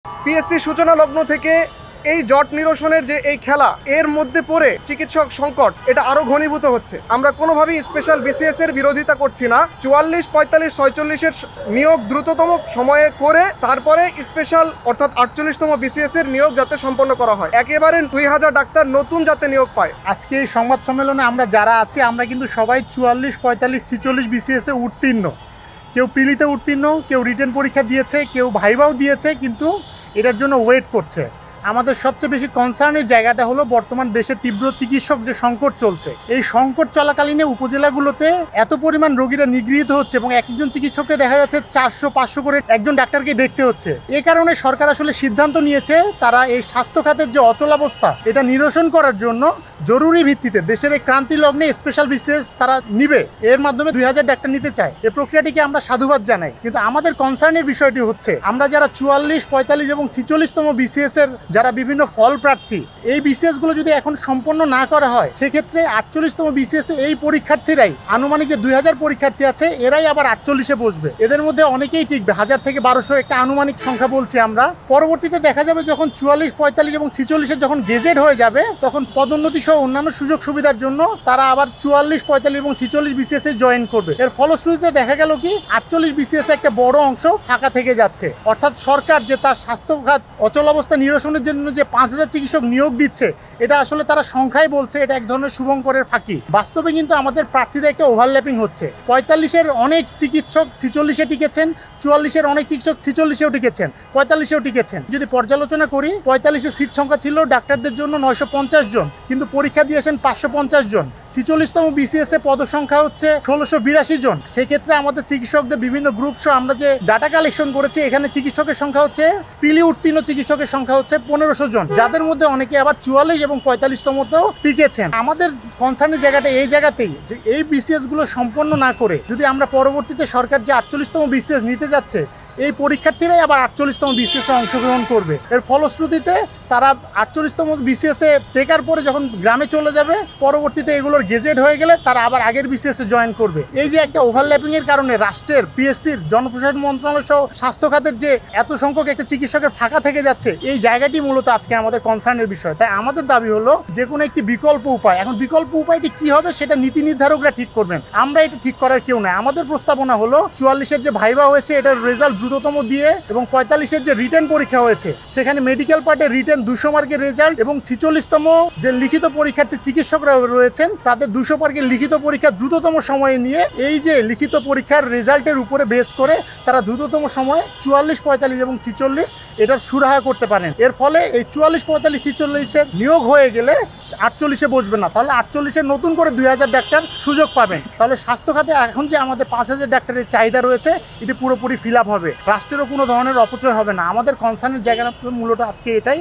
PSC সূচনা লগ্ন থেকে এই জট নিরসনের যে এই খেলা এর মধ্যে পড়ে চিকিৎসক সংকট এটা আরো ঘনীভূত হচ্ছে। আমরা কোনোভাবেই স্পেশাল বিসিএস এর বিরোধিতা করছি না। 44, 45, 46-এর নিয়োগ দ্রুততম সময়ে করে তারপরে স্পেশাল অর্থাৎ 48তম বিসিএস এর নিয়োগ যাতে সম্পন্ন করা হয়, একেবারে 2000 ডাক্তার নতুন যাতে নিয়োগ পায়। আজকে এই সংবাদ সম্মেলনে আমরা যারা আছি আমরা কিন্তু সবাই 44, 45, 46 বিসিএস এ উত্তীর্ণ। কেউ প্রিলিতে উত্তীর্ণ, কেউ রিটেন পরীক্ষা দিয়েছে, কেউ ভাইভাও দিয়েছে, কিন্তু এটার জন্য ওয়েট করছে। আমাদের সবচেয়ে বেশি কনসার্নের জায়গাটা হলো বর্তমান দেশে তীব্র চিকিৎসক যে সংকট চলছে, এই সংকট চলাকালীনে উপজেলাগুলোতে এত পরিমাণ রোগীরা নিগৃহীত হচ্ছে এবং একজন চিকিৎসককে দেখা যাচ্ছে 400-500 করে একজন ডাক্তারকে দেখতে হচ্ছে। এই কারণে সরকার আসলে সিদ্ধান্ত নিয়েছে তারা এই স্বাস্থ্য খাতের যে অচলাবস্থা এটা নিরসন করার জন্য জরুরি ভিত্তিতে দেশের এই ক্রান্তি লগ্নে স্পেশাল বিসিএস তারা নিবে, এর মাধ্যমে 2000 ডাক্তার নিতে চায়। এই প্রক্রিয়াটিকে আমরা সাধুবাদ জানাই, কিন্তু আমাদের কনসার্নের বিষয়টি হচ্ছে আমরা যারা 44, 45 এবং 46তম বিসিএস এর যারা বিভিন্ন ফল প্রার্থী, এই বিসিএস গুলো যদি এখন সম্পন্ন না করা হয় সেক্ষেত্রে 48তম বিসিএস এই পরীক্ষার্থীরাই আনুমানিক যে 2000 পরীক্ষার্থী আছে এরাই আবার 48-এ বসবে। এদের মধ্যে অনেকেই টিকবে, 1000 থেকে 1200 একটা আনুমানিক সংখ্যা বলছি আমরা। পরবর্তীতে দেখা যাবে যখন 44, 45 এবং 46-এ যখন গেজেট হয়ে যাবে তখন পদোন্নতি সহ অন্যান্য সুযোগ সুবিধার জন্য তারা আবার 44, 45 এবং 46 বিসিএস এ জয়েন করবে। এর ফলশ্রুতিতে দেখা গেল কি 48 বিসিএস একটা বড় অংশ ফাঁকা থেকে যাচ্ছে। অর্থাৎ সরকার যে তার স্বাস্থ্য খাত অচল অবস্থা নিরসনের জন্য যে 5000 চিকিৎসক নিয়োগ দিচ্ছে এটা আসলে তারা সংখ্যায় বলছে, এটা এক ধরনের শুভঙ্করের ফাঁকি। বাস্তবে কিন্তু আমাদের প্রার্থীদের একটা ওভারল্যাপিং হচ্ছে। 45-এর অনেক চিকিৎসক 46-এ টিকেছেন, 44-এর অনেক চিকিৎসক 46-এও টিকেছেন, 45-এও টিকেছেন। যদি পর্যালোচনা করি 45-এর সিট সংখ্যা ছিল ডাক্তারদের জন্য 950 জন, কিন্তু পরীক্ষা দিয়েছেন 550 জন। 46তম বিসিএস এ পদসংখ্যা হচ্ছে 1682 জন। সেক্ষেত্রে আমাদের চিকিৎসকদের বিভিন্ন গ্রুপ সহ আমরা যে ডাটা কালেকশন করেছি এখানে চিকিৎসকের সংখ্যা হচ্ছে প্রিলি উত্তীর্ণ চিকিৎসকের সংখ্যা হচ্ছে 1500 জন, যাদের মধ্যে অনেকে আবার 44 এবং 45তমতেও টিকেছেন। আমাদের কনসার্নের জায়গাটা এই জায়গাতেই যে এই বিসিএস গুলো সম্পন্ন না করে যদি আমরা পরবর্তীতে সরকার যে 48তম বিসিএস নিতে যাচ্ছে এই পরীক্ষার্থীরাই আবার 48তম বিসিএস এ অংশগ্রহণ করবে। এর ফলশ্রুতিতে তারা 48তম বিসিএস এ টেকার পরে যখন গ্রামে চলে যাবে পরবর্তীতে এগুলোর গেজেট হয়ে গেলে তারা আবার আগের বিসিএস এ জয়েন করবে। এই যে একটা ওভারল্যাপিং এর কারণে রাষ্ট্রের পিএসসির জনপ্রশাসন মন্ত্রণালয় সহ স্বাস্থ্য খাতের যে এত সংখ্যক একটা চিকিৎসকের ফাঁকা থেকে যাচ্ছে এই জায়গাটি মূলত আজকে আমাদের কনসার্নের বিষয়। তাই আমাদের দাবি হলো যে কোনো একটি বিকল্প উপায়, এখন বিকল্প উপায়টি কি হবে সেটা নীতি নির্ধারকরা ঠিক করবেন, আমরা এটা ঠিক করার কেউ নাই। আমাদের প্রস্তাবনা হলো 44-এর যে ভাইভা হয়েছে এটার রেজাল্ট দ্রুততম দিয়ে এবং 45-এর যে রিটেন পরীক্ষা হয়েছে সেখানে মেডিকেল পার্টে রিটেন 200 মার্কের রেজাল্ট এবং 46তম যে লিখিত পরীক্ষার্থী চিকিৎসকরা রয়েছেন তাদের 200 মার্কের লিখিত পরীক্ষা দ্রুততম সময়ে নিয়ে এই যে লিখিত পরীক্ষার রেজাল্টের উপরে বেস করে তারা দ্রুততম সময়ে 44, 45 এবং 46 এটার সুরাহা করতে পারেন। এর ফলে এই 44, 45, 46-এর নিয়োগ হয়ে গেলে 48-এ বসবে না, তাহলে 48-এর নতুন করে 2000 ডাক্তার সুযোগ পাবেন। তাহলে স্বাস্থ্য খাতে এখন যে আমাদের 5000 ডাক্তারের চাহিদা রয়েছে এটি পুরোপুরি ফিল আপ হবে, রাষ্ট্রেরও কোনো ধরনের অপচয় হবে না। আমাদের কনসার্নের জায়গাটা মূলত আজকে এটাই।